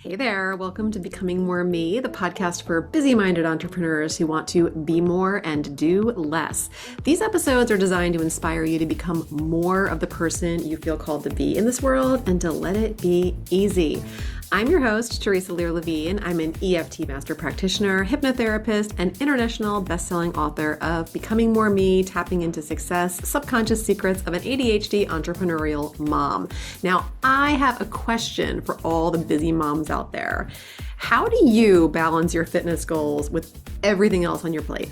Hey there, welcome to Becoming More Me, the podcast for busy-minded entrepreneurs who want to be more and do less. These episodes are designed to inspire you to become more of the person you feel called to be in this world and to let it be easy. I'm your host, Theresa Levine. I'm an EFT master practitioner, hypnotherapist, and international best-selling author of Becoming More Me, Tapping into Success, Subconscious Secrets of an ADHD Entrepreneurial Mom. Now, I have a question for all the busy moms out there. How do you balance your fitness goals with everything else on your plate?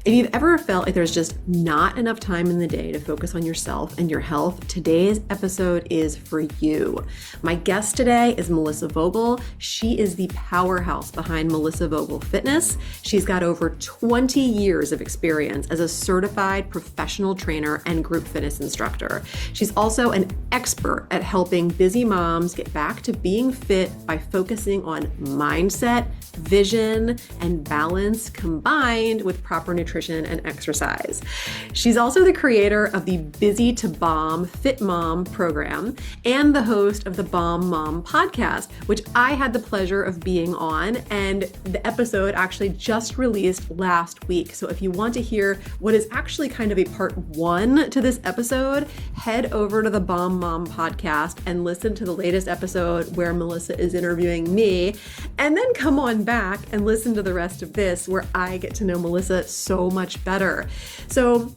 If you've ever felt like there's just not enough time in the day to focus on yourself and your health, today's episode is for you. My guest today is Melissa Vogel. She is the powerhouse behind Melissa Vogel Fitness. She's got over 20 years of experience as a certified professional trainer and group fitness instructor. She's also an expert at helping busy moms get back to being fit by focusing on mindset, vision, and balance combined with proper nutrition and exercise. She's also the creator of the Busy to Bomb Fit Mom program and the host of the Bomb Mom podcast, which I had the pleasure of being on. And the episode actually just released last week. So if you want to hear what is actually kind of a part one to this episode, head over to the Bomb Mom podcast and listen to the latest episode where Melissa is interviewing me, and then come on back and listen to the rest of this where I get to know Melissa so much better. So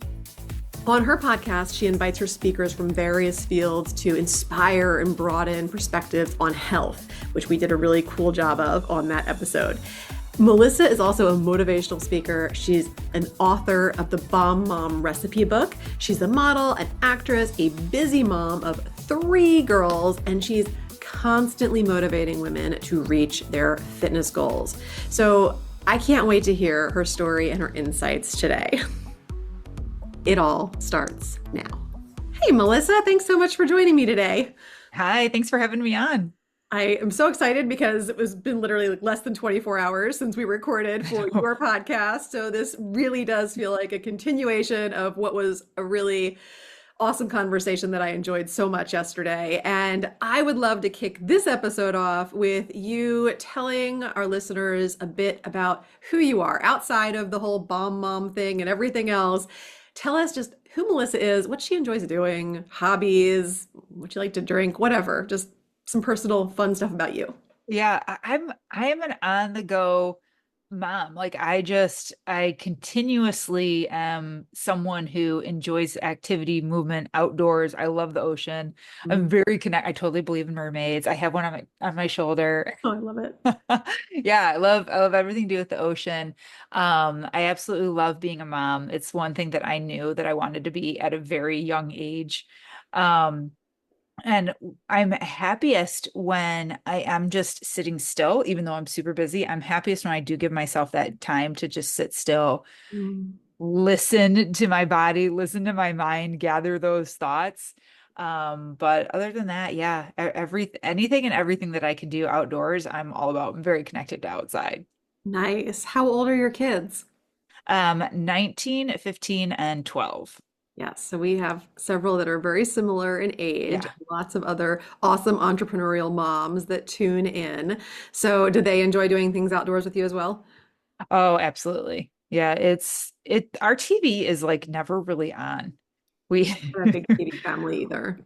on her podcast, she invites her speakers from various fields to inspire and broaden perspectives on health, which we did a really cool job of on that episode. Melissa is also a motivational speaker. She's an author of the Bomb Mom recipe book. She's a model, an actress, a busy mom of 3 girls, and she's constantly motivating women to reach their fitness goals. So I can't wait to hear her story and her insights today. It all starts now. Hey, Melissa, thanks so much for joining me today. Hi, thanks for having me on. I am so excited because it was been literally like less than 24 hours since we recorded for your podcast. So this really does feel like a continuation of what was a really awesome conversation that I enjoyed so much yesterday. And I would love to kick this episode off with you telling our listeners a bit about who you are outside of the whole Bomb Mom thing and everything else. Tell us just who Melissa is, what she enjoys doing, hobbies, what you like to drink, whatever, just some personal fun stuff about you. Yeah, I am an on the go mom. I continuously am someone who enjoys activity, movement, outdoors. I love the ocean. I'm very I totally believe in mermaids. I have one on my shoulder. Oh, I love it. Yeah, I love everything to do with the ocean. I absolutely love being a mom. It's one thing that I knew that I wanted to be at a very young age. Um, And I'm happiest when I am just sitting still, even though I'm super busy. I'm happiest when I do give myself that time to just sit still, Mm. listen to my body, listen to my mind, gather those thoughts. But other than that, yeah, anything and everything that I can do outdoors, I'm all about. I'm very connected to outside. Nice. How old are your kids? 19, 15, and 12. Yes, so we have several that are very similar in age, Yeah. lots of other awesome entrepreneurial moms that tune in. So, do they enjoy doing things outdoors with you as well? Oh, absolutely. Yeah, our TV is like never really on. We I'm not a big TV family either.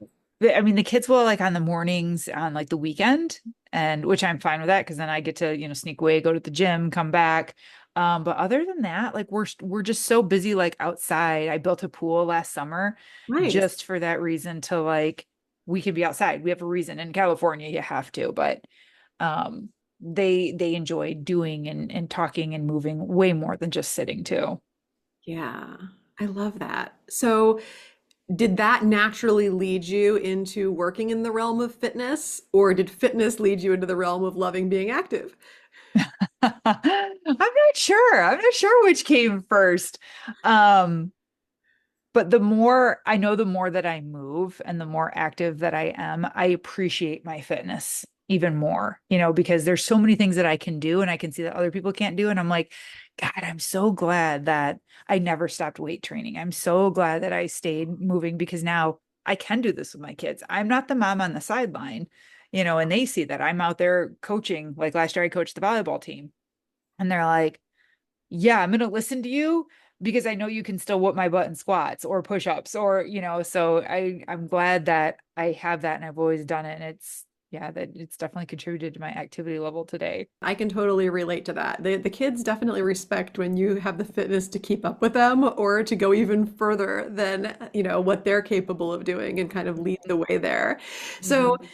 I mean the kids will like on the mornings on like the weekend, and which I'm fine with that because then I get to, sneak away, go to the gym, come back. But other than that, like we're just so busy like outside. I built a pool last summer Nice. just for that reason to like we could be outside. We have a reason in California you have to, but um they enjoy doing and talking and moving way more than just sitting too. Yeah, I love that. So, did that naturally lead you into working in the realm of fitness, or did fitness lead you into the realm of loving being active? I'm not sure which came first. Um, but the more that I move and the more active that I am, I appreciate my fitness even more, because there's so many things that I can do and I can see that other people can't do. And I'm like, God, I'm so glad that I never stopped weight training. I'm so glad that I stayed moving because now I can do this with my kids. I'm not the mom on the sideline. and they see that I'm out there coaching. Like last year, I coached the volleyball team, and they're like, yeah, I'm going to listen to you because I know you can still whoop my butt in squats or push-ups or, so I'm glad that I have that and I've always done it. And that it's definitely contributed to my activity level today. I can totally relate to that. The kids definitely respect when you have the fitness to keep up with them or to go even further than, what they're capable of doing and kind of lead the way there. So Mhm.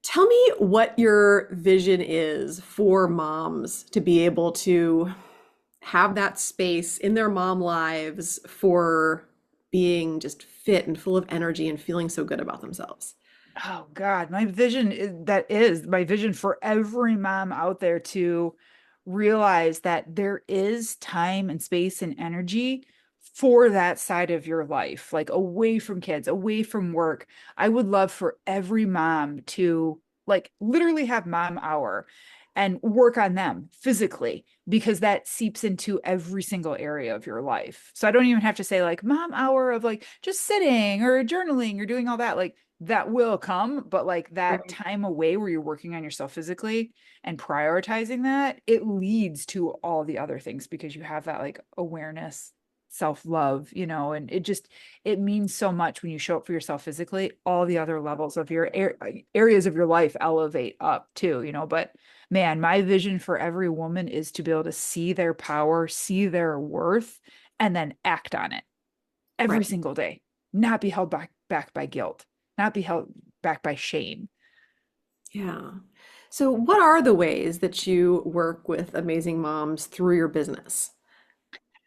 tell me what your vision is for moms to be able to have that space in their mom lives for being just fit and full of energy and feeling so good about themselves. Oh God, my vision is my vision for every mom out there to realize that there is time and space and energy for that side of your life, like away from kids, away from work. I would love for every mom to like literally have mom hour and work on them physically because that seeps into every single area of your life. So I don't even have to say like mom hour of like just sitting or journaling or doing all that. Like that will come, but like that Right. time away where you're working on yourself physically and prioritizing that, it leads to all the other things because you have that like awareness, self-love, and it means so much when you show up for yourself physically, all the other levels of your areas of your life elevate up too, but man, my vision for every woman is to be able to see their power, see their worth, and then act on it Right. every single day, not be held back by guilt, not be held back by shame. Yeah. So, what are the ways that you work with amazing moms through your business?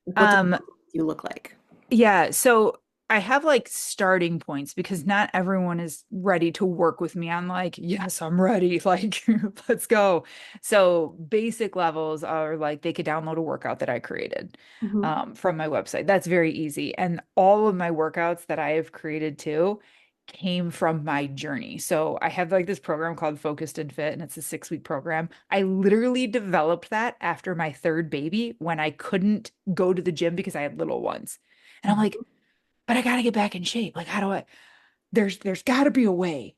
What does Um, you look like? yeah, so I have like starting points because not everyone is ready to work with me. I'm like, yes, I'm ready. Like, let's go. So basic levels are like they could download a workout that I created Mhm. from my website. That's very easy. And all of my workouts that I have created too came from my journey. So I have like this program called Focused and Fit, and it's a 6-week program. I literally developed that after my third baby when I couldn't go to the gym because I had little ones. And I'm like, Mhm. but I got to get back in shape. Like, how do I? There's got to be a way.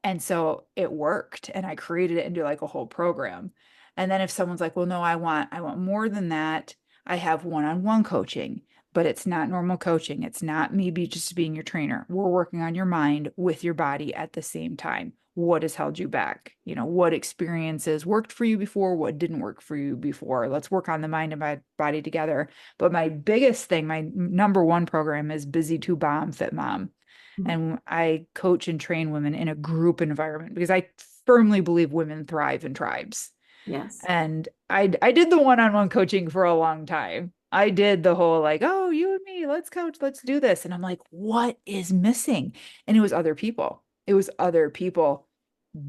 And so it worked, and I created it into like a whole program. And then if someone's like, well, no, I want more than that. I have one-on-one coaching, but it's not normal coaching. It's not me just being your trainer. We're working on your mind with your body at the same time. What has held you back? What experiences worked for you before? What didn't work for you before? Let's work on the mind and my body together. But my biggest thing, my number one program is Busy to Bomb Fit Mom. Mhm. And I coach and train women in a group environment because I firmly believe women thrive in tribes. Yes. And I did the one-on-one coaching for a long time. I did the whole like, oh, you and me, let's coach, let's do this. And I'm like, what is missing? And it was other people. It was other people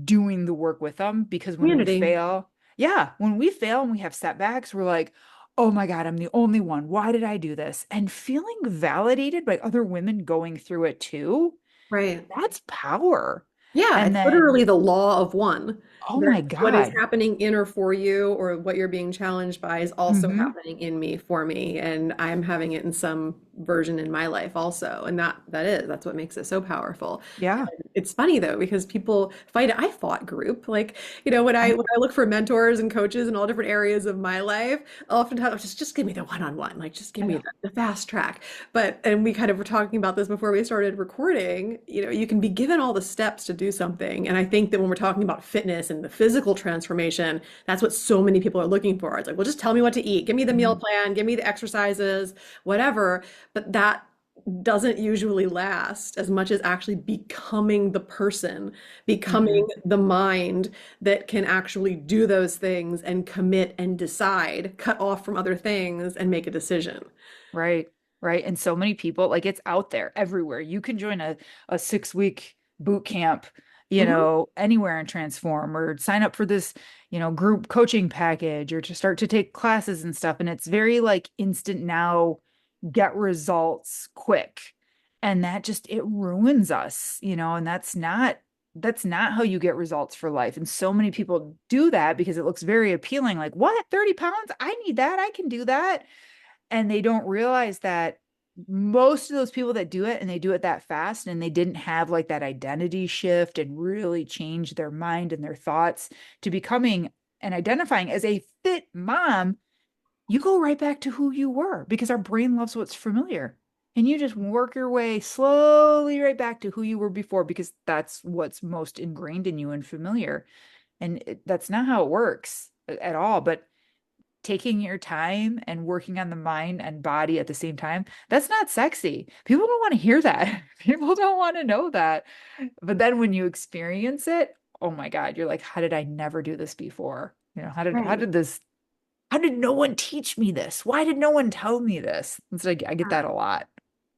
doing the work with them because when we Community. fail, yeah, when we fail and we have setbacks, we're like, oh my God, I'm the only one. Why did I do this? And feeling validated by other women going through it too, Right. that's power. Yeah, And it's then, literally the law of one. oh That my what is God. happening in or for you, or what you're being challenged by, is also Hmm. happening in me for me, and I'm having it in some version in my life also. And that's what makes it so powerful. Yeah. It's funny though, because people fight it. I fought group. Like, when I I look for mentors and coaches in all different areas of my life, oftentimes just give me the one-on-one, like just give me know. the fast track. And we kind of were talking about this before we started recording, you can be given all the steps to do something. And I think that when we're talking about fitness and the physical transformation, that's what so many people are looking for. It's like, well, just tell me what to eat, give me the meal Mhm. plan, give me the exercises, whatever. But that doesn't usually last as much as actually becoming the person, becoming Mm-mm. the mind that can actually do those things and commit and decide, cut off from other things and make a decision. Right. Right. And so many people, like it's out there everywhere. You can join a 6-week boot camp, Mhm. anywhere and transform or sign up for this, group coaching package or to start to take classes and stuff. And it's very like instant now, get results quick. And that just it ruins us, and that's not how you get results for life. And so many people do that because it looks very appealing. Like, what? 30 pounds? I need that. I can do that. And they don't realize that most of those people that do it and they do it that fast and they didn't have like that identity shift and really change their mind and their thoughts to becoming and identifying as a fit mom, you go right back to who you were because our brain loves what's familiar. And you just work your way slowly right back to who you were before because that's what's most ingrained in you and familiar. And that's not how it works at all. But taking your time and working on the mind and body at the same time, that's not sexy. People don't want to hear that. People don't want to know that. But then when you experience it, oh my God, you're like, how did I never do this before? Right. How did no one teach me this? Why did no one tell me this? It's like I get that a lot.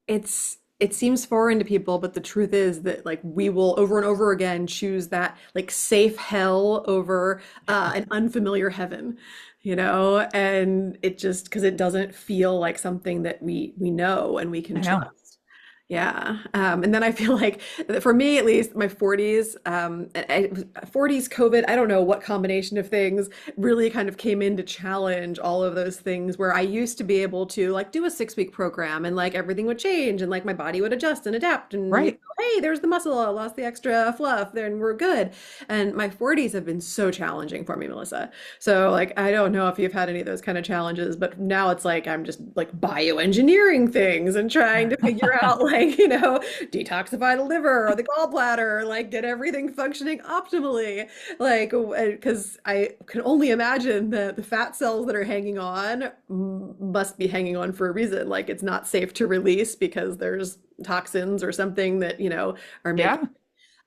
It seems foreign to people, but the truth is that like we will over and over again choose that like safe hell over an unfamiliar heaven, and it just because it doesn't feel like something that we know and we can I know. trust. Yeah. And then I feel like for me, at least my 40s, 40s COVID, I don't know what combination of things really kind of came in to challenge all of those things where I used to be able to like do a 6 week program and like everything would change and like my body would adjust and adapt and Right. hey, there's the muscle, I lost the extra fluff, then we're good. And my 40s have been so challenging for me, Melissa. So like I don't know if you've had any of those kind of challenges, but now it's like I'm just like bioengineering things and trying to figure out like, detoxify the liver or the gallbladder, like get everything functioning optimally. Like because I can only imagine that the fat cells that are hanging on must be hanging on for a reason. Like it's not safe to release because there's toxins or something that, are making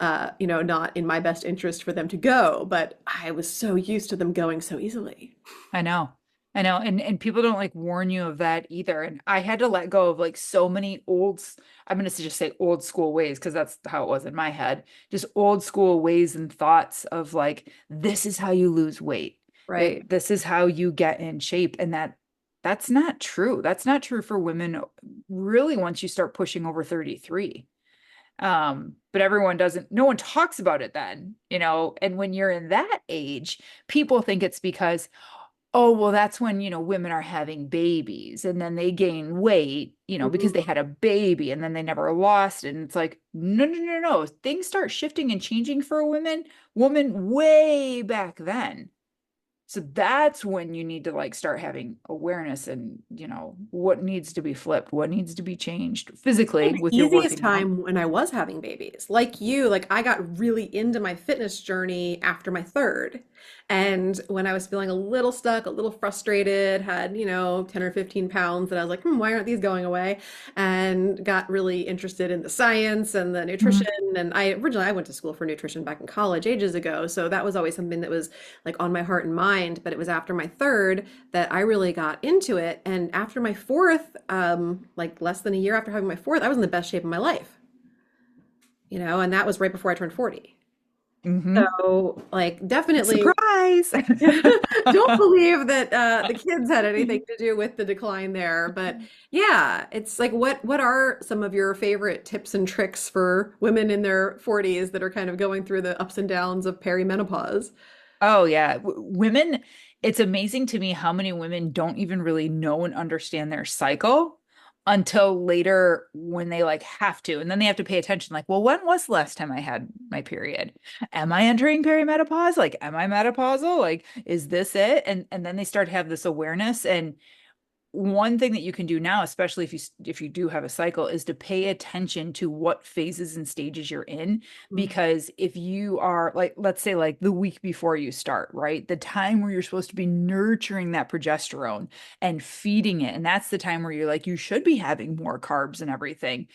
Yeah. not in my best interest for them to go, but I was so used to them going so easily. I know. I know. And people don't like warn you of that either. And I had to let go of like so many I'm going to just say old school ways because that's how it was in my head. Just old school ways and thoughts of like, this is how you lose weight. Right. This is how you get in shape. And that's not true. That's not true for women really once you start pushing over 33. But no one talks about it then, and when you're in that age, people think it's because, oh, well, that's when, women are having babies and then they gain weight, because they Mhm. had a baby and then they never lost it. And it's like, no, no, no, no. Things start shifting and changing for a woman way back then. So that's when you need to like start having awareness and, what needs to be flipped, what needs to be changed physically The with your easiest working out. time when I was having babies. Like you, like I got really into my fitness journey after my third. And when I was feeling a little stuck, a little frustrated, had, 10 or 15 pounds that I was like, why aren't these going away? And got really interested in the science and the nutrition. Mhm. And I went to school for nutrition back in college ages ago. So that was always something that was like on my heart and mind. But it was after my third that I really got into it. And after my fourth, like less than a year after having my fourth, I was in the best shape of my life, and that was right before I turned 40. Mhm. So, like, definitely Surprise. don't believe that the kids had anything to do with the decline there. But yeah, it's like, what are some of your favorite tips and tricks for women in their 40s that are kind of going through the ups and downs of perimenopause? Oh yeah, women, it's amazing to me how many women don't even really know and understand their cycle until later when they like have to. And then they have to pay attention like, well, when was the last time I had my period? Am I entering perimenopause? Like, am I menopausal? Like, is this it? And then they start to have this awareness and one thing that you can do now, especially if you do have a cycle, is to pay attention to what phases and stages you're in. Because if you are like, let's say like the week before you start, right? The time where you're supposed to be nurturing that progesterone and feeding it. And that's the time where you're like, you should be having more carbs and everything.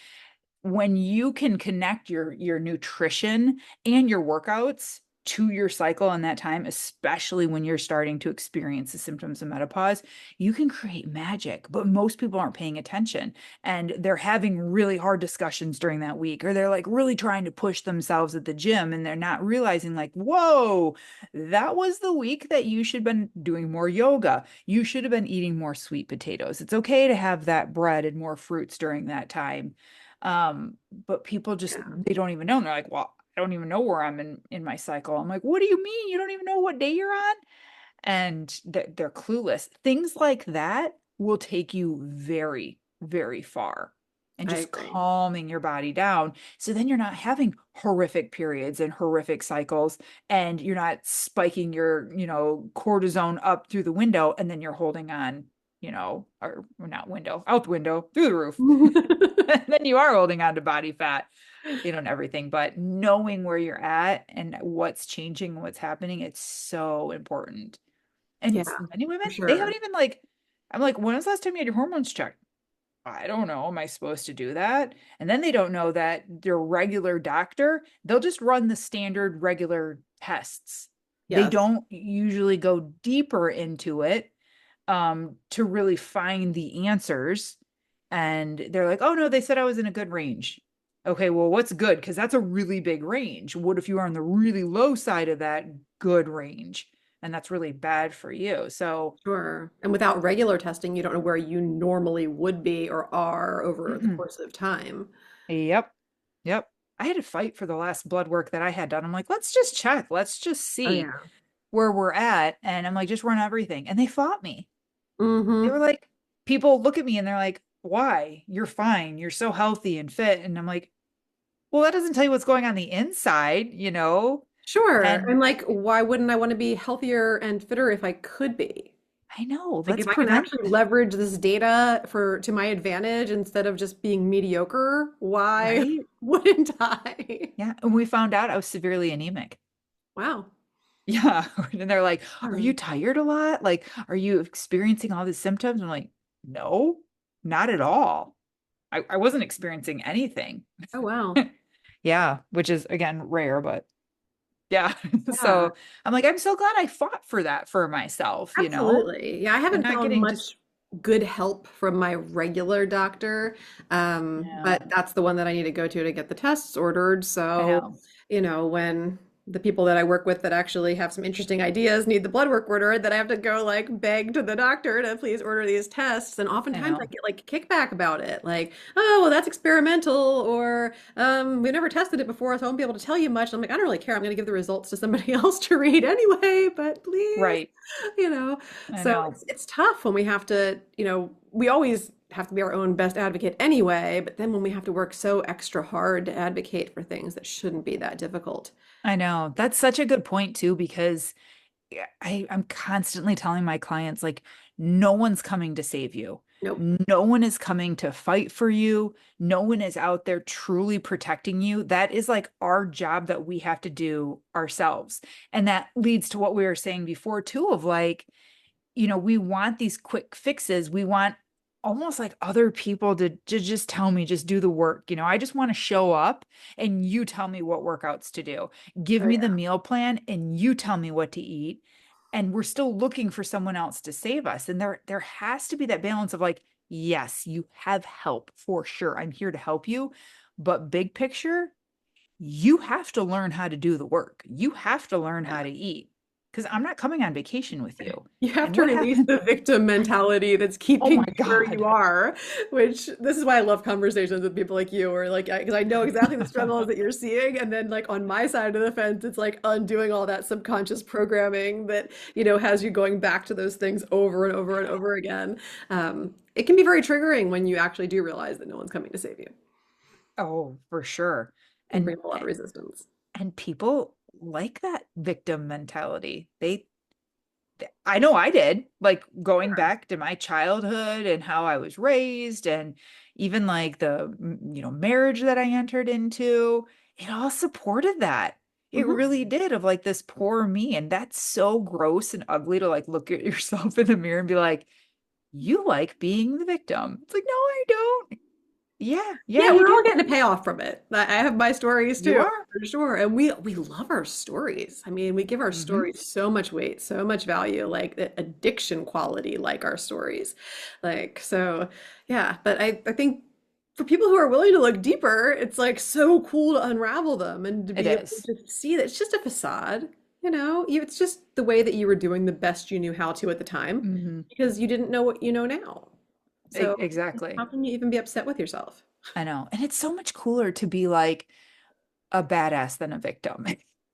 When you can connect your nutrition and your workouts to your cycle in that time, especially when you're starting to experience the symptoms of menopause, you can create magic. But most people aren't paying attention and they're having really hard discussions during that week, or they're like really trying to push themselves at the gym and they're not realizing, like, whoa, that was the week that you should have been doing more yoga. You should have been eating more sweet potatoes. It's okay to have that bread and more fruits during that time. But people just Yeah. they don't even know. And they're like, well, I don't even know where I'm in my cycle. I'm like, what do you mean? You don't even know what day you're on? And they're clueless. Things like that will take you very, very far, and I just agree. calming your body down. So then you're not having horrific periods and horrific cycles, and you're not spiking your, cortisone up through the window, and then you're holding on, or not window, out the window, through the roof. And then you are holding on to body fat, and everything. But knowing where you're at and what's changing and what's happening, it's so important. And Yeah, many for women, they haven't sure. even like, I'm like, when was the last time you had your hormones checked? I don't know. Am I supposed to do that? And then they don't know that their regular doctor, they'll just run the standard regular tests. They Yes. don't usually go deeper into it to really find the answers. And they're like, oh no, they said I was in a good range. Okay, well, what's good? Because that's a really big range. What if you are on the really low side of that good range? And that's really bad for you. So, Sure. And without regular testing, you don't know where you normally would be or are over the mm-mm. course of time. Yep. Yep. I had to fight for the last blood work that I had done. I'm like, let's just check. Let's just Oh, see yeah. where we're at. And I'm like, just run everything. And they fought me. They Mm-hmm. were like, people look at me and they're like, why? You're fine. You're so healthy and fit. And I'm like, well, that doesn't tell you what's going on the inside. Sure. And And like, why wouldn't I want to be healthier and fitter if I could be? I know, Like let's if I can prevent actually that, leverage this data for to my advantage instead of just being mediocre, why right? wouldn't I? Yeah. And we found out I was severely anemic. Wow. Yeah. And they're like, are you Um, tired a lot? Like, are you experiencing all these symptoms? I'm like, no, not at all. I wasn't experiencing anything. oh wow. Yeah, which is again rare, but yeah. Yeah. So I'm like, I'm so glad I fought for that for myself. Absolutely. Yeah, I And haven't not found getting just, much good help from my regular doctor, yeah, but that's the one that I need to go to get the tests ordered. I So, know, when the people that I work with that actually have some interesting ideas need the blood work ordered, that I have to go like beg to the doctor to please order these tests. And I oftentimes I know, get like kickback about it, like, oh, well, that's experimental, or we've never tested it before, so I won't be able to tell you much. I'm like, I don't really care. I'm going to give the results to somebody else to read anyway, but please, right. you know. I So know. it's tough when we have to, we always have to be our own best advocate anyway, but then when we have to work so extra hard to advocate for things that shouldn't be that difficult. I know. That's such a good point too, because I'm constantly telling my clients, like, no one's coming to save you. Nope. No one is coming to fight for you. No one is out there truly protecting you. That is like our job that we have to do ourselves. And that leads to what we were saying before, too, of like, we want these quick fixes. We want almost like other people to just tell me, just do the work. I just want to show up and you tell me what workouts to do. Give Oh me the yeah. meal plan and you tell me what to eat. And we're still looking for someone else to save us. And there has to be that balance of like, yes, you have help for sure. I'm here to help you. But big picture, you have to learn how to do the work. You have to learn how Yeah. to eat because I'm not coming on vacation with you. You have And to what release happened? the victim mentality that's Oh keeping my you where you God. are, which this is why I love conversations with people like you, or like, because I know exactly the struggles that you're seeing. And then, like, on my side of the fence, it's like undoing all that subconscious programming that, has you going back to those things over and over and over again. It can be very triggering when you actually do realize that no one's coming to save you. Oh, for sure. It can And bring up a lot of resistance. and people like that victim mentality. I know I did, like going back to my childhood and how I was raised and even like the marriage that I entered into, it all supported that. It Mhm. really did, of like this poor me. And that's so gross and ugly to like look at yourself in the mirror and be like, you like being the victim. It's like, no, I don't. Yeah, yeah, Yeah, you we're all do. getting a payoff from it. I have my stories You too, are. for sure. And we love our stories. I mean, we give our Hmm. stories so much weight, so much value, like the addiction quality, like our stories. Like, so yeah, but I think for people who are willing to look deeper, it's like so cool to unravel them and to It be able is. to see that it's just a facade, it's just the way that you were doing the best you knew how to at the time Hmm. because you didn't know what you know now. So how Exactly. can you even be upset with yourself? I know. And it's so much cooler to be like a badass than a victim.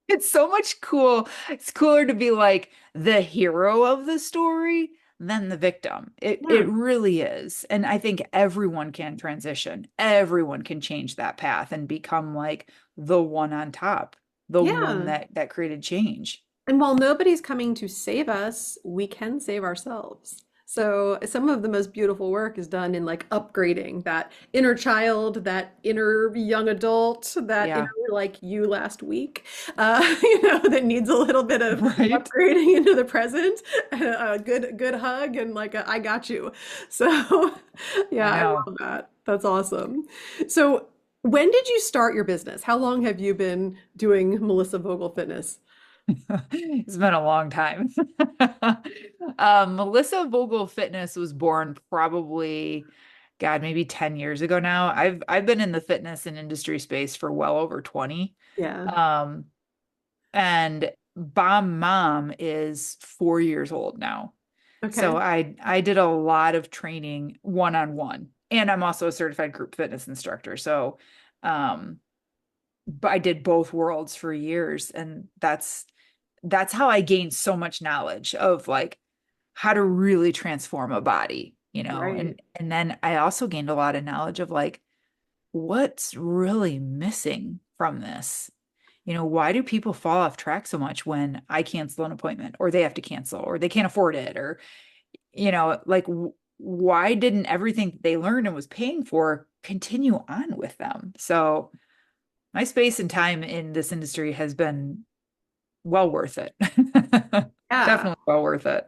It's so much cool. It's cooler to be like the hero of the story than the victim. It Yeah. really is. And I think everyone can transition. Everyone can change that path and become like the one on top, the one Yeah. that created change. And while nobody's coming to save us, we can save ourselves. So some of the most beautiful work is done in like upgrading that inner child, that inner young adult, that inner Yeah. like you last week, that needs a little bit of Right. upgrading into the present, a good hug and like a I got you. So I yeah, I know. love that. That's awesome. So when did you start your business? How long have you been doing Melissa Vogel Fitness? It's been a long time. Melissa Vogel Fitness was born probably, God, maybe 10 years ago now. I've been in the fitness and industry space for well over 20. Yeah. Um, and Bomb Mom is 4 years old now. Okay. So I did a lot of training one-on-one. And I'm also a certified group fitness instructor. So um, but I did both worlds for years. And that's how I gained so much knowledge of like how to really transform a body, Right. and then I also gained a lot of knowledge of like what's really missing from this. Why do people fall off track so much when I cancel an appointment or they have to cancel or they can't afford it or like why didn't everything that they learned and was paying for continue on with them? So my space and time in this industry has been well worth it. Yeah, Definitely well worth it.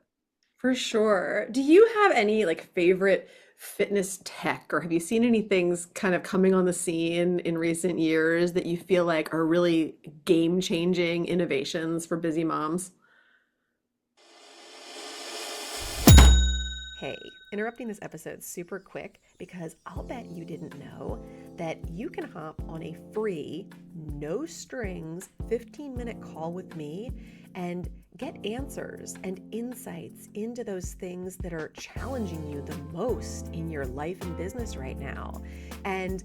for sure. Do you have any like favorite fitness tech, or have you seen any things kind of coming on the scene in recent years that you feel like are really game-changing innovations for busy moms? Hey, interrupting this episode super quick because I'll bet you didn't know that you can hop on a free, no strings 15-minute call with me and get answers and insights into those things that are challenging you the most in your life and business right now. And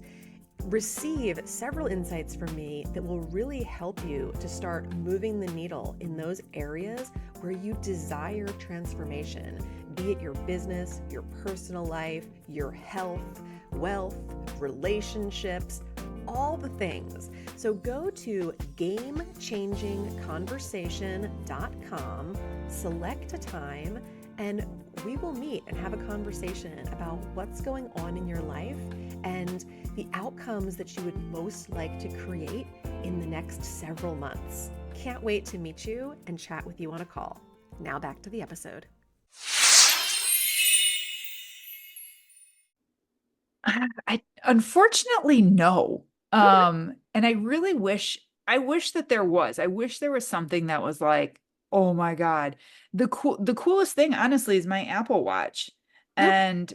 receive several insights from me that will really help you to start moving the needle in those areas where you desire transformation, be it your business, your personal life, your health, wealth, relationships, all the things. So go to gamechangingconversation.com, select a time, and we will meet and have a conversation about what's going on in your life and the outcomes that you would most like to create in the next several months. Can't wait to meet you and chat with you on a call. Now back to the episode. I unfortunately no. Okay. And I wish that there was. I wish there was something that was like, oh my God. The coolest thing, honestly, is my Apple Watch. Yep. And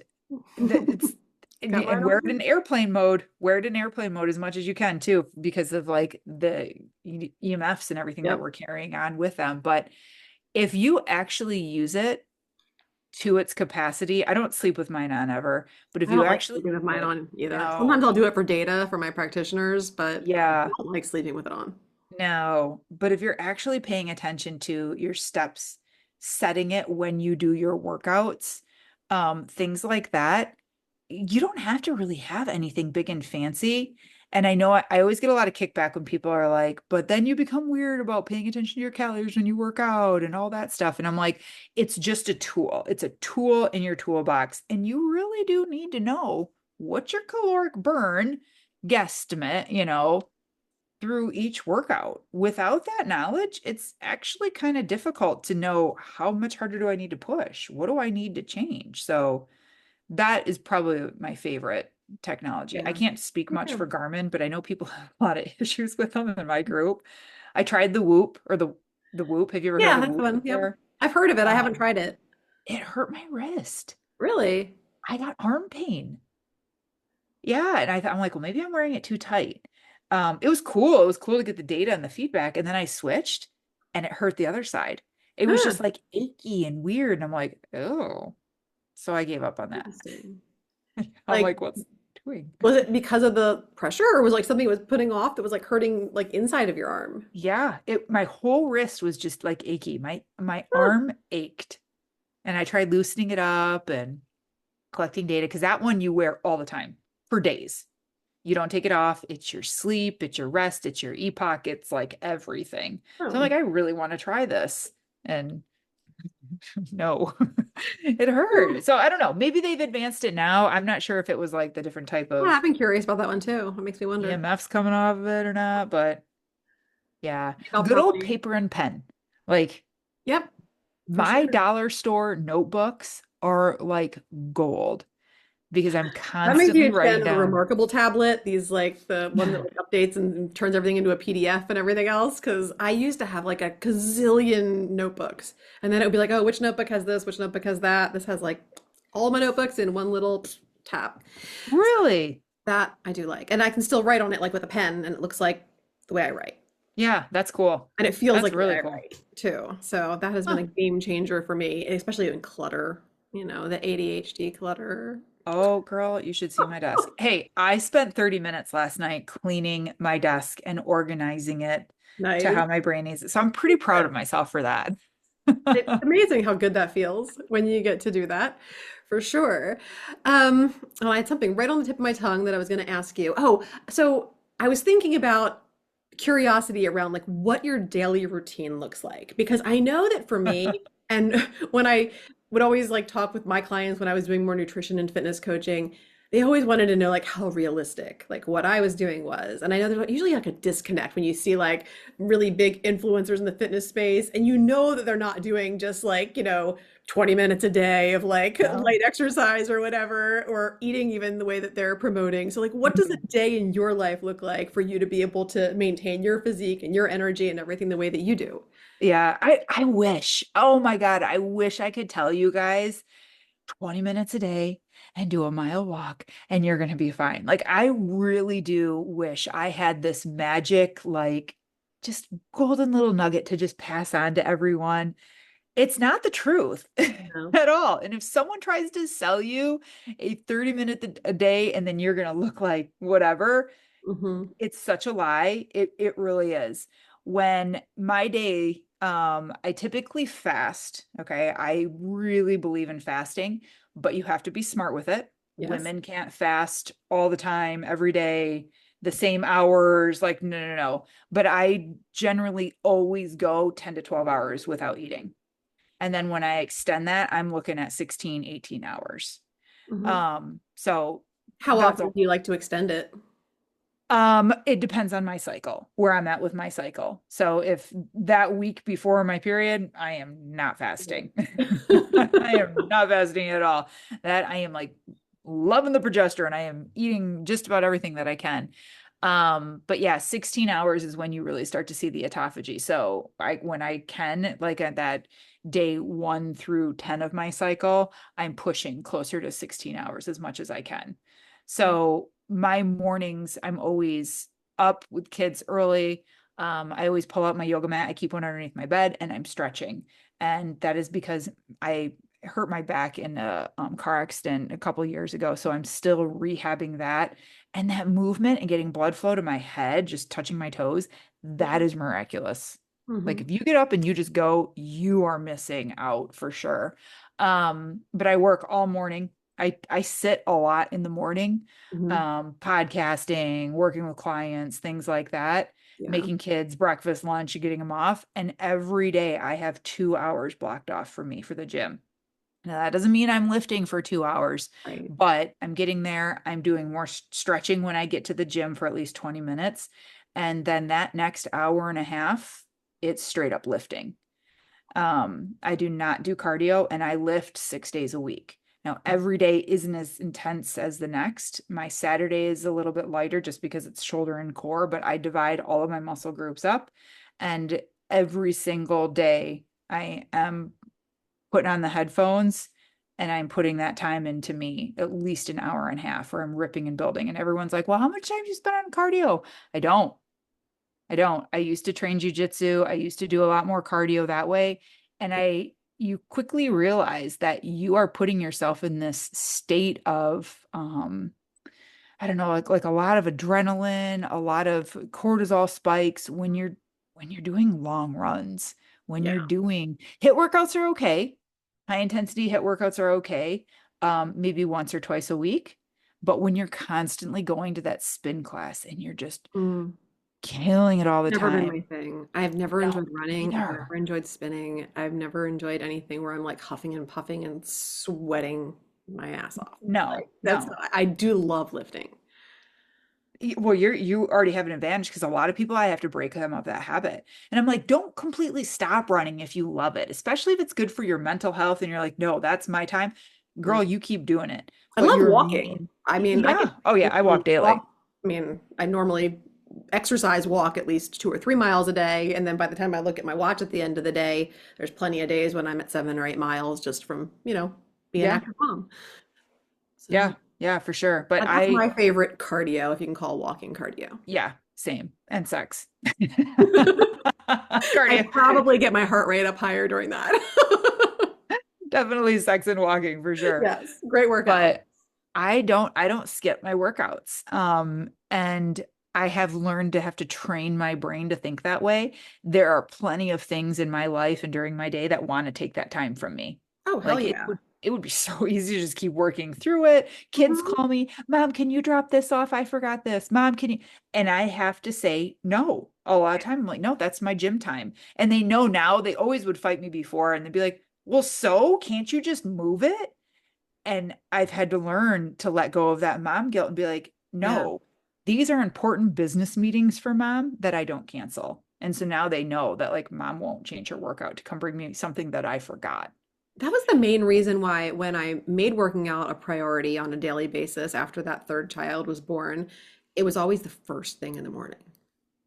it's Got mine and wear it on. in airplane mode. Wear it in airplane mode as much as you can too, because of like the EMFs and everything that Yep. we're carrying on with them. But if you actually use it to its capacity, I don't sleep with mine on ever, but if I you don't like actually sleeping with use mine it, on either. no, Sometimes I'll do it for data for my practitioners, but I yeah, don't like sleeping with it on. no. But if you're actually paying attention to your steps, setting it when you do your workouts, things like that, you don't have to really have anything big and fancy. And I know I always get a lot of kickback when people are like, but then you become weird about paying attention to your calories when you work out and all that stuff. And I'm like, it's just a tool. It's a tool in your toolbox. And you really do need to know what's your caloric burn guesstimate, through each workout. Without that knowledge, it's actually kind of difficult to know how much harder do I need to push? What do I need to change? So that is probably my favorite technology. I Yeah. can't speak much Okay. for Garmin, but I know people have a lot of issues with them in my group. I tried the Whoop or the Whoop. Have you ever heard Yeah, of the that's the Whoop one. Yep. before? I've heard of it. I haven't Um, tried it. it hurt my wrist. Really? I got arm pain. Yeah, and I'm like, well, maybe I'm wearing it too tight. It was cool. It was cool to get the data and the feedback, and then I switched, and it hurt the other side. It was Huh. just like achy and weird, and I'm like, oh. So I gave up on that. Interesting. I'm Like, like, what's it doing? was it because of the pressure, or was like something it was putting off that was like hurting like inside of your arm? Yeah, it my whole wrist was just like achy. My Huh. arm ached. And I tried loosening it up and collecting data because that one you wear all the time for days. You don't take it off. It's your sleep, it's your rest, it's your epoch, it's like everything. So I'm Oh. like, I really want to try this. And no, it hurt. So I don't know. Maybe they've advanced it now. I'm not sure if it was like the different type Yeah, of I've been curious about that one too. It makes me wonder. EMFs coming off of it or not, but yeah, I'll good old probably, paper and pen. Like yep, for my sure. dollar store notebooks are like gold because I'm I'm a constantly huge fan writing of the down. Remarkable tablet. These like the one that like updates and turns everything into a PDF and everything else. Because I used to have like a gazillion notebooks, and then it would be like, oh, which notebook has this? Which notebook has that? This has like all my notebooks in one little tab. Really? That I do like, and I can still write on it like with a pen, and it looks like the way I write, Yeah, that's cool. and it feels That's like the way really I cool. write too. So that has been Huh. a game changer for me, especially in clutter. The ADHD clutter. Oh, girl, you should see my desk. Hey, I spent 30 minutes last night cleaning my desk and organizing it to Nice. how my brain needs it. So I'm pretty proud of myself for that. It's amazing how good that feels when you get to do that, for sure. Oh, I had something right on the tip of my tongue that I was going to ask you. Oh, so I was thinking about curiosity around like what your daily routine looks like because I know that for me, and when I would always like talk with my clients when I was doing more nutrition and fitness coaching, they always wanted to know like how realistic like what I was doing was. And I know there's usually like a disconnect when you see like really big influencers in the fitness space and you know that they're not doing just like 20 minutes a day of like No. light exercise or whatever, or eating even the way that they're promoting. So like what does a day in your life look like for you to be able to maintain your physique and your energy and everything the way that you do? Yeah, I wish. Oh my God, I wish I could tell you guys 20 minutes a day and do a mile walk and you're going to be fine. Like I really do wish I had this magic like just golden little nugget to just pass on to everyone. It's not the truth No. at all. And if someone tries to sell you a 30-minute a day and then you're going to look like whatever, Hmm. it's such a lie. It really is. When my day, I typically fast. Okay. I really believe in fasting, but you have to be smart with it. Yes. Women can't fast all the time, every day, the same hours. Like, no, no, no. But I generally always go 10 to 12 hours without eating. And then when I extend that, I'm looking at 16, 18 hours. Hmm. So How that's often a do you like to extend it? It depends on my cycle, where I'm at with my cycle. So if that week before my period, I am not fasting. I am not fasting at all. That I am like loving the progesterone. I am eating just about everything that I can. But yeah, 16 hours is when you really start to see the autophagy. So when I can, like at that day 1 through 10 of my cycle, I'm pushing closer to 16 hours as much as I can. So my mornings, I'm always up with kids early. I always pull out my yoga mat. I keep one underneath my bed and I'm stretching. And that is because I hurt my back in a car accident a couple years ago. So I'm still rehabbing that. And that movement and getting blood flow to my head, just touching my toes, that is miraculous. Like Hmm. if you get up and you just go, you are missing out for sure. But I work all morning. I sit a lot in the morning, Hmm. podcasting, working with clients, things like that, Yeah. making kids breakfast, lunch, getting them off. And every day I have 2 hours blocked off for me for the gym. Now, that doesn't mean I'm lifting for 2 hours, Right. but I'm getting there. I'm doing more stretching when I get to the gym for at least 20 minutes. And then that next hour and a half, it's straight up lifting. I do not do cardio and I lift 6 days a week. Now, every day isn't as intense as the next. My Saturday is a little bit lighter just because it's shoulder and core, but I divide all of my muscle groups up. And every single day, I am putting on the headphones and I'm putting that time into me, at least an hour and a half, where I'm ripping and building. And everyone's like, well, how much time do you spend on cardio? I don't. I don't. I used to train jujitsu. I used to do a lot more cardio that way. And you quickly realize that you are putting yourself in this state of, I don't know, like a lot of adrenaline, a lot of cortisol spikes when you're doing long runs, when Yeah. you're doing hit workouts are okay. high intensity HIIT workouts are okay, maybe once or twice a week. But when you're constantly going to that spin class and you're just Mm. killing it all the Never been time. my thing. I've never No, enjoyed running. I've either. never enjoyed spinning. I've never enjoyed anything where I'm like huffing and puffing and sweating my ass off. No, Like that's no. I do love lifting. Well, you already have an advantage because a lot of people I have to break them of that habit. And I'm like, don't completely stop running if you love it, especially if it's good for your mental health and you're like, no, that's my time. Mm. Girl, you keep doing it. I But love your walking. main, I mean, I could yeah. Oh yeah, I easily walk daily. walk. I mean, I normally exercise walk at least 2 or 3 miles a day. And then by the time I look at my watch at the end of the day, there's plenty of days when I'm at 7 or 8 miles just from, being an Yeah. active mom. So, Yeah. Yeah, for sure. But but that's my favorite cardio, if you can call walking cardio. yeah, same. And sex. I Cardio. probably get my heart rate up higher during that. Definitely sex and walking for sure. Yes, great workout. But I don't skip my workouts. And I have learned to have to train my brain to think that way. There are plenty of things in my life and during my day that want to take that time from me. Oh, hell Like yeah. it would be so easy to just keep working through it. Kids Mhm. call me, Mom, can you drop this off? I forgot this. Mom, can you? And I have to say no. A lot of time I'm like, no, that's my gym time. And they know now, they always would fight me before and they'd be like, well, so can't you just move it? And I've had to learn to let go of that mom guilt and be like, Yeah. no, these are important business meetings for mom that I don't cancel. And so now they know that like mom won't change her workout to come bring me something that I forgot. That was the main reason why when I made working out a priority on a daily basis after that third child was born, it was always the first thing in the morning.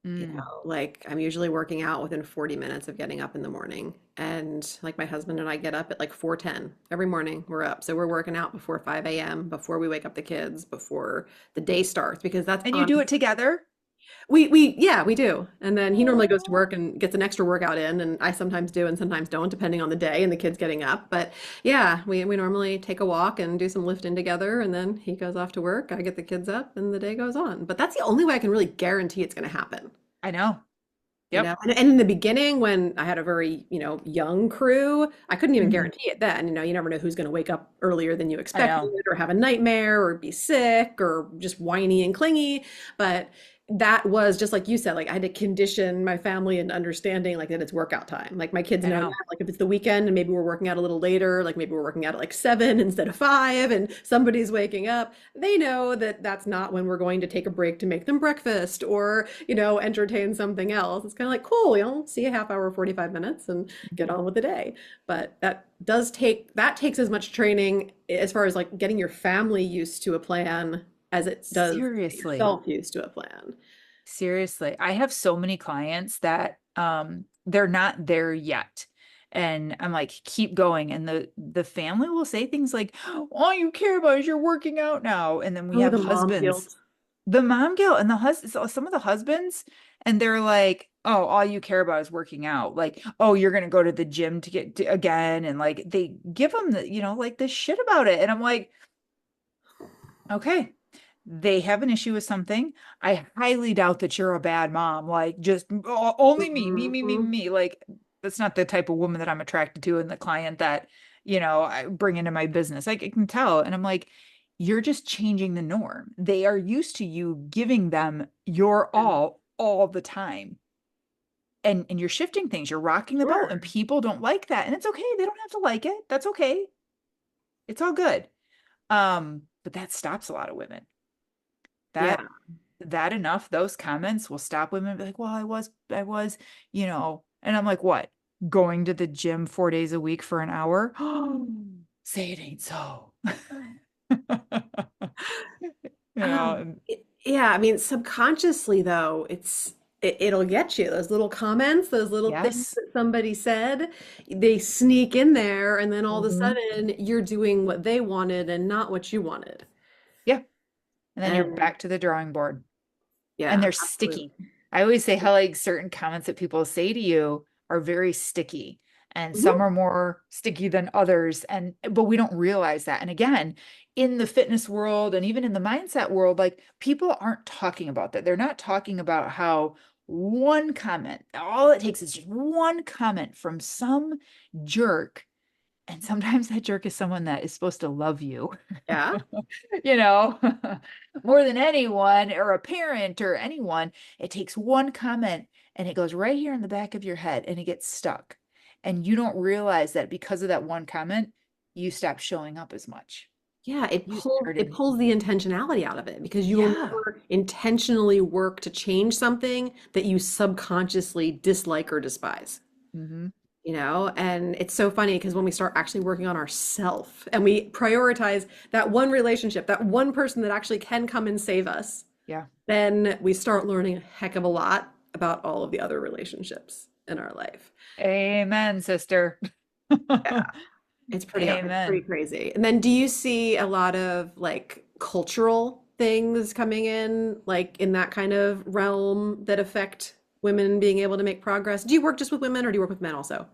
Mm. Like I'm usually working out within 40 minutes of getting up in the morning. And like my husband and I get up at like 4:10 every morning. We're up. So we're working out before 5 a.m., before we wake up the kids, before the day starts, because that's And you do honestly it together? yeah, we do. And then he normally goes to Oh. work and gets an extra workout in, and I sometimes do and sometimes don't, depending on the day and the kids getting up. But yeah, we normally take a walk and do some lifting together, and then he goes off to work. I get the kids up, and the day goes on. But that's the only way I can really guarantee it's going to happen. I know. Yep. And in the beginning, when I had a very, young crew, I couldn't even Mhm. guarantee it then. You never know who's going to wake up earlier than you I expected know. or have a nightmare or be sick or just whiny and clingy. But that was just like you said, like I had to condition my family into understanding like that it's workout time. Like my kids I know now, know. like if it's the weekend and maybe we're working out a little later, like maybe we're working out at like 7 instead of 5 and somebody's waking up, they know that that's not when we're going to take a break to make them breakfast or, entertain something else. It's kind of like, cool, see a half hour, 45 minutes and get on with the day. But that takes as much training as far as like getting your family used to a plan as it does get Seriously. yourself used to a plan. Seriously. I have so many clients that they're not there yet. And I'm like, keep going. And the family will say things like, all you care about is you're working out now. And then we Oh, have the mom husbands, guilt. the mom guilt and the husband, some of the husbands, and they're like, oh, all you care about is working out. Like, oh, you're gonna go to the gym again. And like they give them the, like this shit about it. And I'm like, okay, they have an issue with something. I highly doubt that you're a bad mom. Like, just only me, me, me, me, Mhm. me. Like, that's not the type of woman that I'm attracted to and the client that, I bring into my business. Like, I can tell. And I'm like, you're just changing the norm. They are used to you giving them your Yeah. all the time. And you're shifting things, you're rocking the boat, and Sure. people don't like that. And it's okay. They don't have to like it. That's okay. It's all good. But that stops a lot of women. Yeah. That enough, those comments will stop women and be like, well, and I'm like, what? Going to the gym 4 days a week for an hour? Say it ain't so. And Yeah, I mean, subconsciously though, it'll get you. Those little comments, those little things yes. that somebody said, they sneak in there, and then all of a Mhm. sudden you're doing what they wanted and not what you wanted. Yeah. And then you're And back to the drawing board. And yeah, they're absolutely. sticky. I always say how like certain comments that people say to you are very sticky and some Mhm. are more sticky than others and but we don't realize that. And again, in the fitness world and even in the mindset world, like people aren't talking about that. They're not talking about how one comment, all it takes is just one comment from some jerk And sometimes that jerk is someone that is supposed to love you, Yeah. you know, more than anyone or a parent or anyone. It takes one comment and it goes right here in the back of your head and it gets stuck. And you don't realize that because of that one comment, you stop showing up as much. Yeah, it You pulls it started, pulls the intentionality out of it because you will yeah. never intentionally work to change something that you subconsciously dislike or despise. Hmm. And it's so funny because when we start actually working on ourself and we prioritize that one relationship, that one person that actually can come and save us, Yeah. then we start learning a heck of a lot about all of the other relationships in our life. Amen, sister. It's pretty Amen. crazy. And then do you see a lot of like cultural things coming in, like in that kind of realm that affect women being able to make progress? Do you work just with women or do you work with men also?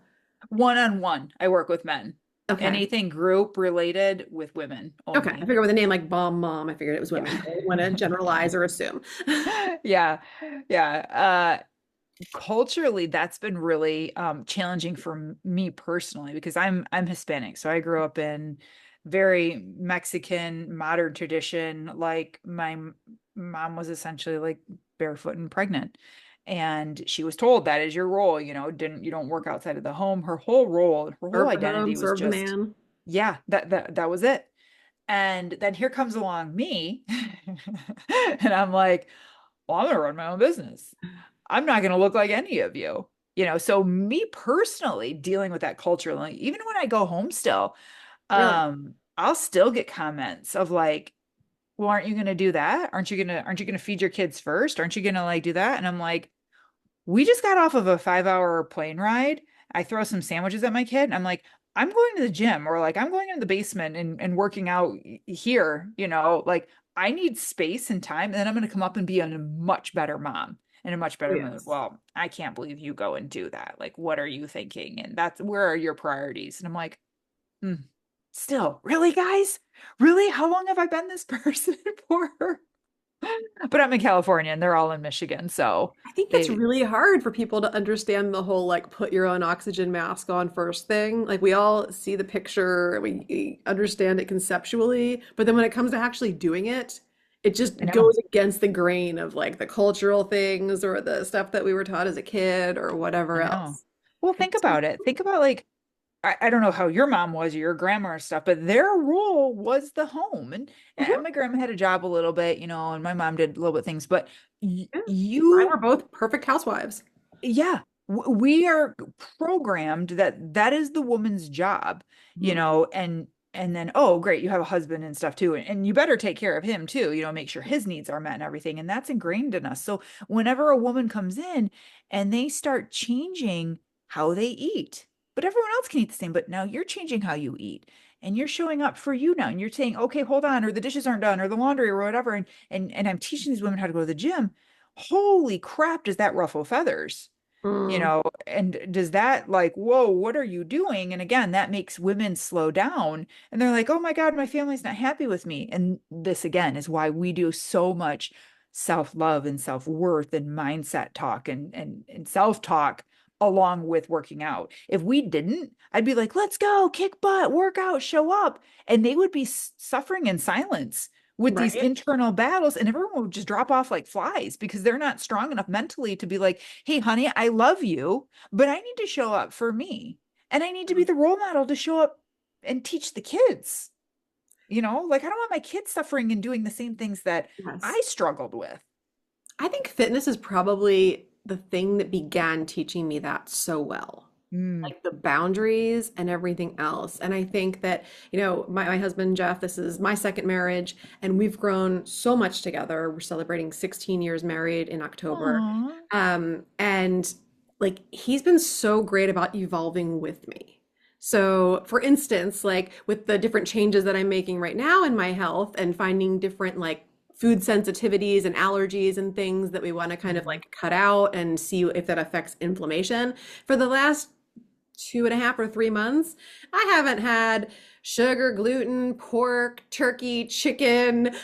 One on one, I work with men. Okay. Anything group related with women Okay. I only. figured with a name like Bomb Mom, I figured it was women. Yeah. I didn't want to generalize or assume. Yeah. Yeah. Culturally, that's been really challenging for me personally because I'm Hispanic. So I grew up in very Mexican modern tradition. Like mom was essentially like barefoot and pregnant. And she was told that is your role, didn't you don't work outside of the home. Her whole role and her whole Serve the home, identity was serve the just, man. yeah, that was it. And then here comes along me. And I'm like, well, I'm gonna run my own business. I'm not gonna look like any of you. So me personally dealing with that culturally, even when I go home still, Really? I'll still get comments of like, well, aren't you gonna do that? Aren't you gonna feed your kids first? Aren't you gonna like do that? And I'm like, we just got off of a 5 hour plane ride. I throw some sandwiches at my kid. And I'm like, I'm going to the gym or like I'm going in the basement and working out here, like I need space and time. And then I'm going to come up and be a much better mom and a much Oh, better mood. yes. Well, I can't believe you go and do that. Like, what are you thinking? And that's where are your priorities? And I'm like, hmm, still, really, guys? Really? How long have I been this person for? But I'm in California and they're all in Michigan. So I think it's they, really hard for people to understand the whole like put your own oxygen mask on first thing. Like we all see the picture, we understand it conceptually, but then when it comes to actually doing it, it I just know. goes against the grain of like the cultural things or the stuff that we were taught as a kid or whatever I know. else. Well, think It's about it. Think about like, I don't know how your mom was or your grandma or stuff, but their role was the home. And Mhm. my grandma had a job a little bit, and my mom did a little bit things, but Yeah. Mine were you, both perfect housewives. yeah, we are programmed that that is the woman's job, Mhm. and then, oh, great, you have a husband and stuff too. And you better take care of him too, make sure his needs are met and everything. And that's ingrained in us. So whenever a woman comes in and they start changing how they eat, but everyone else can eat the same, but now you're changing how you eat. And you're showing up for you now, and you're saying, "Okay, hold on," or the dishes aren't done, or the laundry, or whatever. And I'm teaching these women how to go to the gym. Holy crap, does that ruffle feathers? Mm, And does that like, whoa, what are you doing? And again, that makes women slow down and they're like, oh my God, my family's not happy with me. And this again is why we do so much self-love and self-worth and mindset talk and self-talk along with working out. If we didn't, I'd be like, let's go, kick butt, work out, show up. And they would be suffering in silence with these right? internal battles, and everyone would just drop off like flies because they're not strong enough mentally to be like, hey, honey, I love you, but I need to show up for me. And I need to be the role model to show up and teach the kids. Like I don't want my kids suffering and doing the same things that Yes. I struggled with. I think fitness is probably the thing that began teaching me that so well. Mm. Like the boundaries and everything else. And I think that, my husband, Jeff, this is my second marriage, and we've grown so much together. We're celebrating 16 years married in October. Aw. And like he's been so great about evolving with me. So, for instance, like with the different changes that I'm making right now in my health and finding different like food sensitivities and allergies and things that we want to kind of Mhm. like cut out and see if that affects inflammation. For the last 2.5 or 3 months, I haven't had sugar, gluten, pork, turkey, chicken,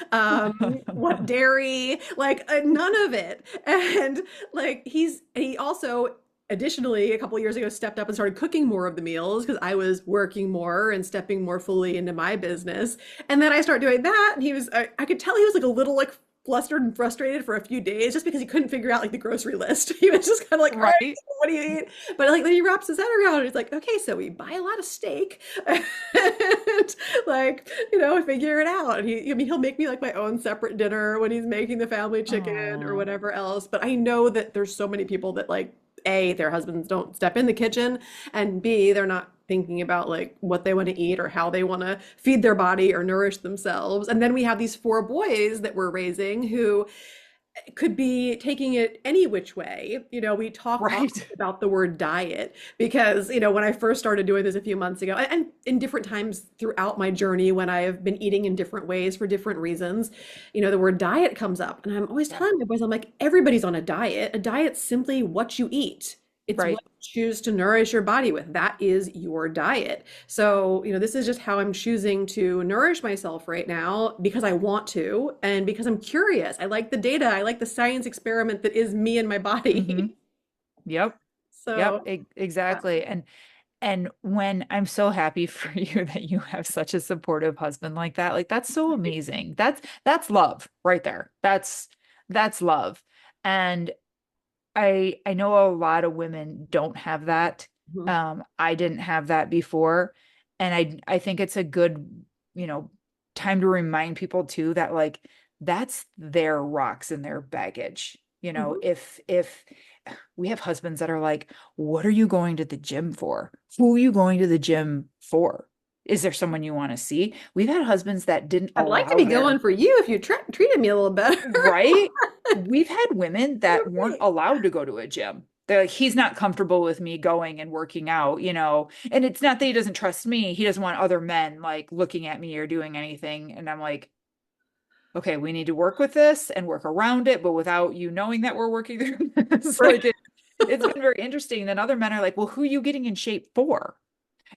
what dairy, like none of it. And like he also additionally, a couple of years ago, stepped up and started cooking more of the meals because I was working more and stepping more fully into my business. And then I started doing that, and I could tell he was like a little like flustered and frustrated for a few days just because he couldn't figure out like the grocery list. He was just kind of like, all right, Right. what do you eat? But like then he wraps his head around and he's like, okay, so we buy a lot of steak and like, figure it out. And he'll make me like my own separate dinner when he's making the family chicken or Oh, whatever else. But I know that there's so many people that like A, their husbands don't step in the kitchen, and B, they're not thinking about like what they want to eat or how they want to feed their body or nourish themselves. And then we have these four boys that we're raising who could be taking it any which way. We talk often right. about the word diet because, when I first started doing this a few months ago, and in different times throughout my journey when I have been eating in different ways for different reasons, the word diet comes up. And I'm always Yeah. telling my boys, I'm like, everybody's on a diet. A diet's simply what you eat. It's what Right. you choose to nourish your body with. That is your diet. So, this is just how I'm choosing to nourish myself right now because I want to and because I'm curious. I like the data. I like the science experiment that is me and my hmm body. Yep. Yep. So, yeah. Exactly. And when I'm so happy for you that you have such a supportive husband like that, like that's so amazing. That's love right there. That's love. And I know a lot of women don't have that. Mhm. I didn't have that before. And I think it's a good, you know, time to remind people too that like that's their rocks and their baggage. Mhm. If we have husbands that are like, what are you going to the gym for? Who are you going to the gym for? Is there someone you want to see? We've had husbands that didn't I'd like to allow be going their for you if you treated me a little better. right? We've had women that weren't Okay. allowed to go to a gym. They're like, he's not comfortable with me going and working out, and it's not that he doesn't trust me. He doesn't want other men like looking at me or doing anything. And I'm like, okay, we need to work with this and work around it, but without you knowing that we're working through this. Right. It's been very interesting. Then other men are like, well, who are you getting in shape for?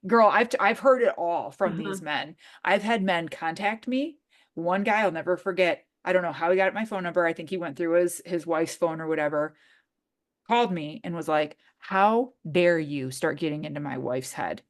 Girl, I've heard it all from Uh-huh. these men. I've had men contact me. One guy I'll never forget. I don't know how he got my phone number. I think he went through his wife's phone or whatever. Called me and was like, "How dare you start getting into my wife's head?"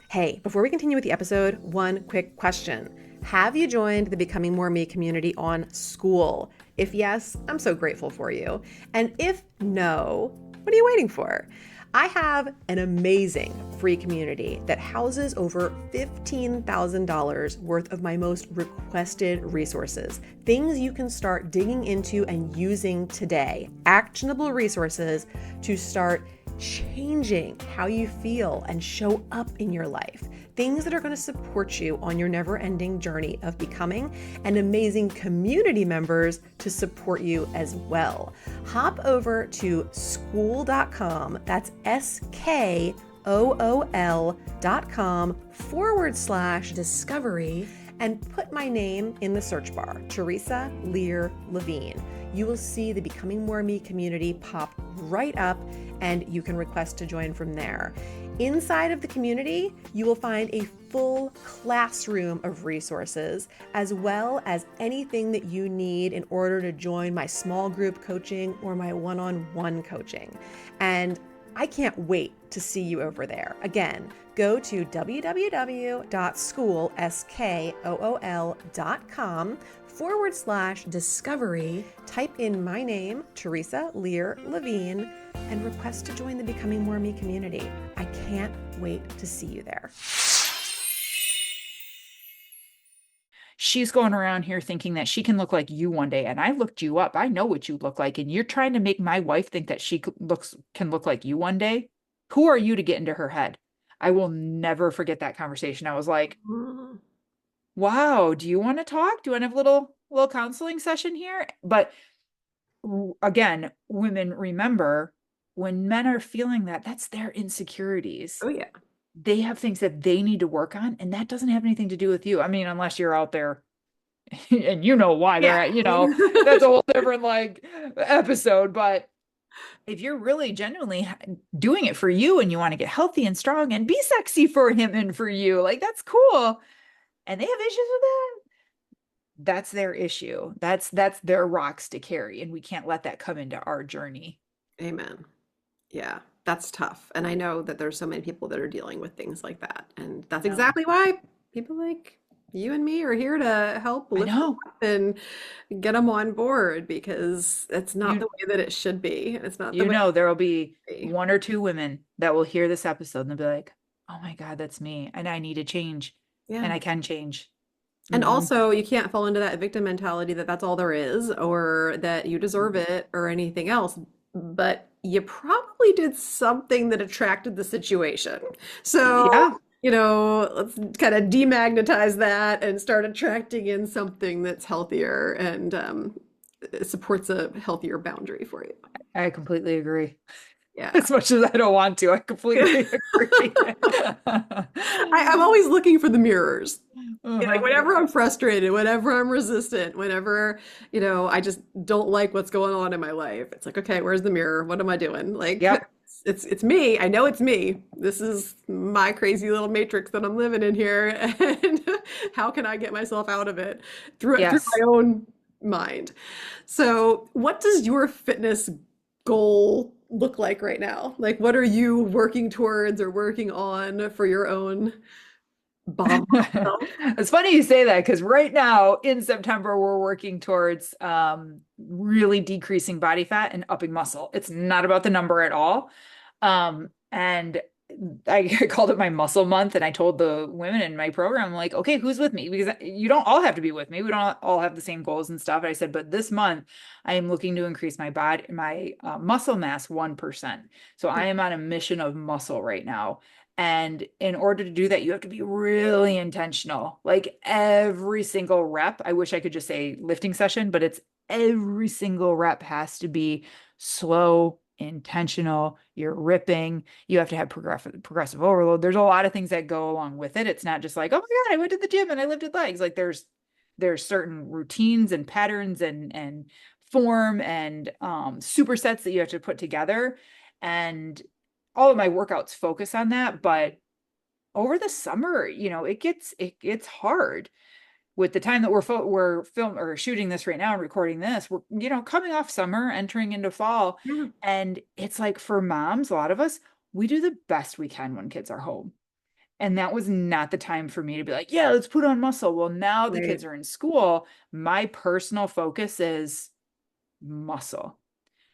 Hey, before we continue with the episode, one quick question. Have you joined the Becoming More Me community on School? If yes, I'm so grateful for you. And if no, what are you waiting for? I have an amazing free community that houses over $15,000 worth of my most requested resources, things you can start digging into and using today, actionable resources to start changing how you feel and show up in your life. Things that are going to support you on your never-ending journey of becoming, and amazing community members to support you as well. Hop over to school.com, that's SKOOL.com/discovery, and put my name in the search bar, Theresa Lear Levine. You will see the Becoming More Me community pop right up, and you can request to join from there. Inside of the community, you will find a full classroom of resources, as well as anything that you need in order to join my small group coaching or my one-on-one coaching. And I can't wait to see you over there. Again, go to www.school.com/discovery, type in my name, Theresa Lear Levine, and request to join the Becoming More Me community. I can't wait to see you there. She's going around here thinking that she can look like you one day, and I looked you up. I know what you look like, and you're trying to make my wife think that she can look like you one day. Who are you to get into her head? I will never forget that conversation. I was like, Mm. wow, do you want to talk? Do you want to have a little counseling session here? But again, women, remember, when men are feeling that, that's their insecurities. Oh yeah. They have things that they need to work on, and that doesn't have anything to do with you. I mean, unless you're out there and you know why they're Yeah. at, that's a whole different like episode. But if you're really genuinely doing it for you and you want to get healthy and strong and be sexy for him and for you, like that's cool. And they have issues with that. that's their issue. That's their rocks to carry, and we can't let that come into our journey. Amen. Yeah, that's tough. And I know that there's so many people that are dealing with things like that. And that's No, exactly why people like you and me are here to help I lift them know. up and get them on board because it's not the You way that it should be. It's not the you way know there will be it should be. one or two women that will hear this episode and they'll be like, "Oh my God, that's me, and I need to change, Yeah. and I can change." And Hmm. also, you can't fall into that victim mentality that that's all there is or that you deserve it or anything else. But you probably did something that attracted the situation. So, Yeah, let's kind of demagnetize that and start attracting in something that's healthier and supports a healthier boundary for you. I completely agree. Yeah. As much as I don't want to, I completely agree. I'm always looking for the mirrors. Yeah, like Uh-huh. whenever I'm frustrated, whenever I'm resistant, whenever, I just don't like what's going on in my life. It's like, okay, where's the mirror? What am I doing? Like Yep. it's me. I know it's me. This is my crazy little matrix that I'm living in here. And how can I get myself out of it through Yes. my own mind? So, what does your fitness goal look like right now? Like what are you working towards or working on for your own bomb self? It's funny you say that because right now in September we're working towards really decreasing body fat and upping muscle. It's not about the number at all. And I called it my muscle month, and I told the women in my program, like, okay, who's with me? Because you don't all have to be with me. We don't all have the same goals and stuff. And I said, but this month I am looking to increase my muscle mass 1%. So I am on a mission of muscle right now. And in order to do that, you have to be really intentional. Like every single rep, I wish I could just say lifting session, but it's every single rep has to be slow, intentional. You're ripping. You have to have progressive overload. There's a lot of things that go along with it. It's not just like, oh my God, I went to the gym and I lifted legs. Like there's certain routines and patterns and form and supersets that you have to put together. And all of my workouts focus on that, but over the summer, it gets hard with the time that we're film or shooting this right now and recording this. We're coming off summer, entering into fall, Yeah, and it's like for moms, a lot of us, we do the best we can when kids are home. And that was not the time for me to be like, yeah, let's put on muscle. Well, now the right. kids are in school. My personal focus is muscle.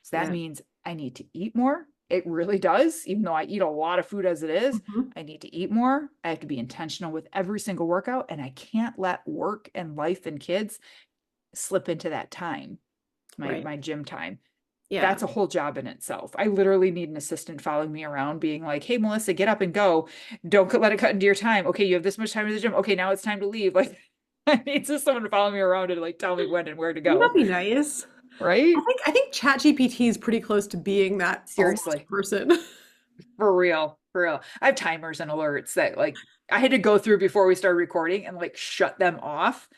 So that Yeah. means I need to eat more. It really does. Even though I eat a lot of food as it is, Mhm. I need to eat more. I have to be intentional with every single workout, and I can't let work and life and kids slip into that time, my Right. my gym time. Yeah. That's a whole job in itself. I literally need an assistant following me around, being like, "Hey, Melissa, get up and go. Don't let it cut into your time. Okay, you have this much time in the gym. Okay, now it's time to leave." Like, I need just someone to follow me around and like tell me when and where to Wouldn't that go. be nice? I Right? think I think ChatGPT is pretty close to being that almost Seriously. person. For real, for real. I have timers and alerts that like I had to go through before we started recording and like shut them off.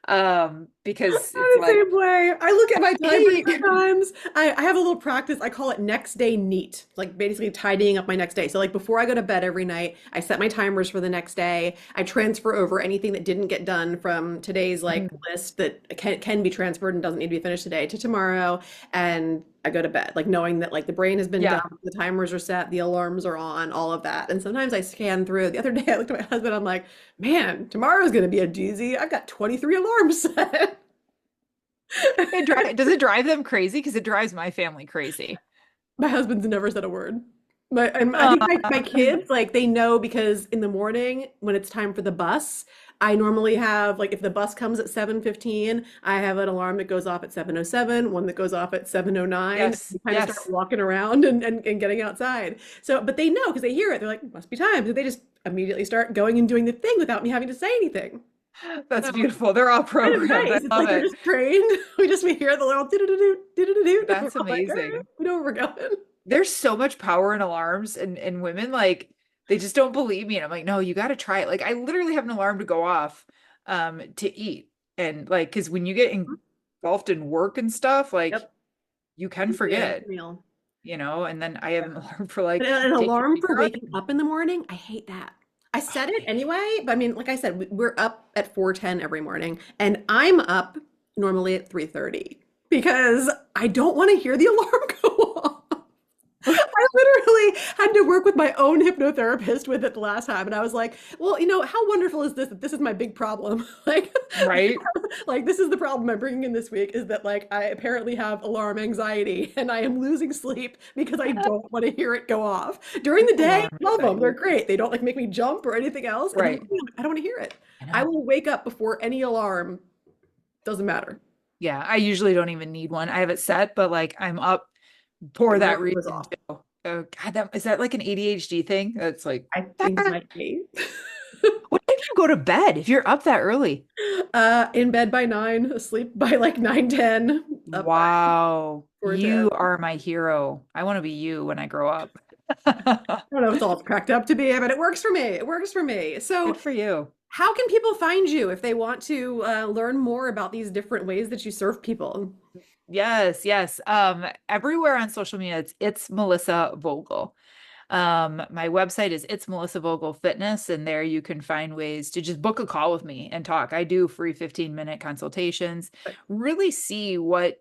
I'm Because it's the like, same way. I look at my timer hey, sometimes. I have a little practice. I call it next day neat, like basically tidying up my next day. So like before I go to bed every night, I set my timers for the next day. I transfer over anything that didn't get done from today's like mm, list that can be transferred and doesn't need to be finished today to tomorrow. And I go to bed, like knowing that like the brain has been done, yeah, the timers are set, the alarms are on, all of that. And sometimes I scan through. The other day I looked at my husband, I'm like, man, tomorrow's gonna be a doozy. I've got 23 alarms set. does it drive them crazy? Because it drives my family crazy. My husband's never said a word. But and I Uh, think my kids, like they know because in the morning when it's time for the bus, I normally have like if the bus comes at 7:15, I have an alarm that goes off at 7:07, one that goes off at 7:09. yes, We kind of start yes. walking around and getting outside. So, but they know because they hear it. They're like, must be time. So they just immediately start going and doing the thing without me having to say anything. That's So beautiful. They're all kind of programmed. I nice. It's love like they're it. just trained. We hear the little do-do-do-do, do-do-do-do. And we're That's all like, all right, amazing. we know where we're going. There's so much power in alarms, and women like they just don't believe me. And I'm like, no, you got to try it. Like I literally have an alarm to go off to eat. And like because when you get engulfed in work and stuff, like Yep. you can Yeah, forget, meal. and then I have Yeah. an alarm for But like an take alarm your for baby waking up in the morning, I hate that. I set it anyway, but I mean, like I said, we're up at 4:10 every morning, and I'm up normally at 3:30 because I don't want to hear the alarm go off. I literally had to work with my own hypnotherapist with it the last time, and I was like, "Well, how wonderful is this? That this is my big problem. Like, Right. like this is the problem I'm bringing in this week is that like I apparently have alarm anxiety, and I am losing sleep because I don't want to hear it go off during the day. Alarm Love them; they're anxiety. great. They don't like make me jump or anything else. And in the Right. morning, I don't want to hear it. I I know. will wake up before any alarm. Doesn't matter. Yeah, I usually don't even need one. I have it set, but like I'm up for Right, that it was reason off. too. Oh God, is that like an ADHD thing? It's like, I think it might be. what time do you go to bed if you're up that early? In bed by 9, asleep by like 9:10, up by Wow, 4:10. you are my hero. I want to be you when I grow up. I don't know if it's all it's cracked up to be, but it works for me. It works for me. So, Good for you. how can people find you if they want to learn more about these different ways that you serve people? Yes, yes. Everywhere on social media, it's Melissa Vogel. My website is It's Melissa Vogel Fitness, and there you can find ways to just book a call with me and talk. I do free 15-minute consultations, really see what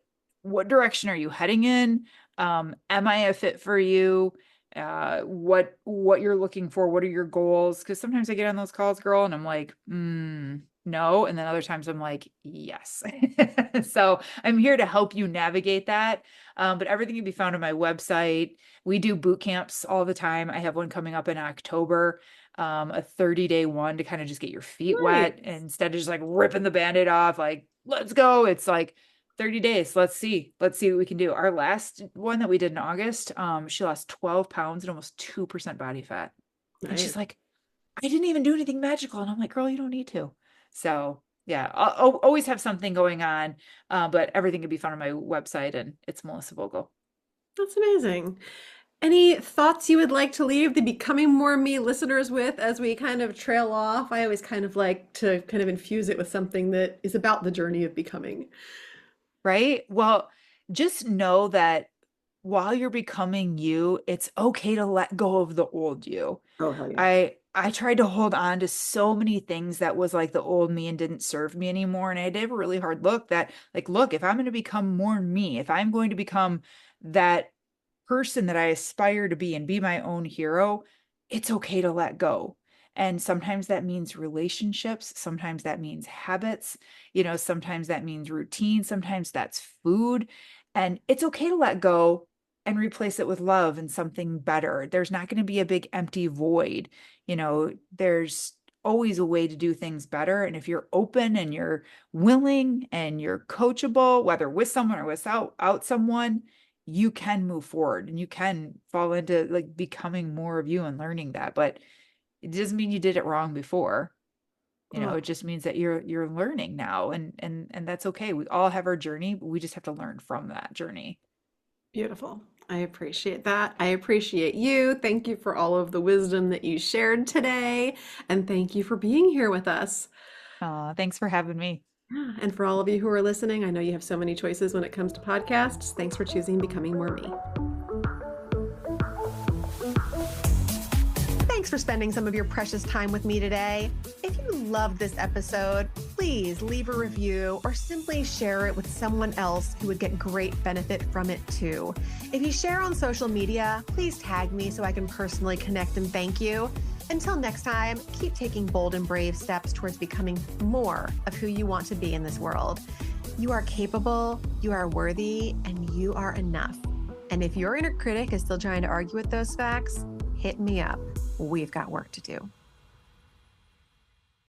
direction are you heading in? Am I a fit for you? What you're looking for, what are your goals? Because sometimes I get on those calls, girl, and I'm like, no. And then other times I'm like, yes. So I'm here to help you navigate that. But everything can be found on my website. We do boot camps all the time. I have one coming up in October, a 30-day one to kind of just get your feet wet Nice. instead of just like ripping the band-aid off, like, let's go. It's like 30 days. Let's see what we can do. Our last one that we did in August, she lost 12 pounds and almost 2% body fat. And Nice. she's like, I didn't even do anything magical. And I'm like, girl, you don't need to. So yeah, I'll always have something going on. But everything can be found on my website, and it's Melissa Vogel. That's amazing. Any thoughts you would like to leave the Becoming More Me listeners with as we kind of trail off? I always kind of like to kind of infuse it with something that is about the journey of becoming. Right? Well, just know that while you're becoming you, it's okay to let go of the old you. Oh, hell yeah. I tried to hold on to so many things that was like the old me and didn't serve me anymore. And I did a really hard look that, like, look, if I'm going to become more me, if I'm going to become that person that I aspire to be and be my own hero, it's okay to let go. And sometimes that means relationships. Sometimes that means habits. Sometimes that means routine. Sometimes that's food. And it's okay to let go and replace it with love and something better. There's not going to be a big empty void. There's always a way to do things better. And if you're open and you're willing and you're coachable, whether with someone or without someone, you can move forward and you can fall into like becoming more of you and learning that. But it doesn't mean you did it wrong before. Oh, It just means that you're learning now, and that's okay. We all have our journey, but we just have to learn from that journey. beautiful. I appreciate that. I appreciate you. Thank you for all of the wisdom that you shared today. And thank you for being here with us. Thanks for having me. Yeah. And for all of you who are listening, I know you have so many choices when it comes to podcasts. Thanks for choosing Becoming More Me. Thanks for spending some of your precious time with me today. If you loved this episode, please leave a review or simply share it with someone else who would get great benefit from it too. If you share on social media, please tag me so I can personally connect and thank you. Until next time, keep taking bold and brave steps towards becoming more of who you want to be in this world. You are capable, you are worthy, and you are enough. And if your inner critic is still trying to argue with those facts, hit me up. We've got work to do.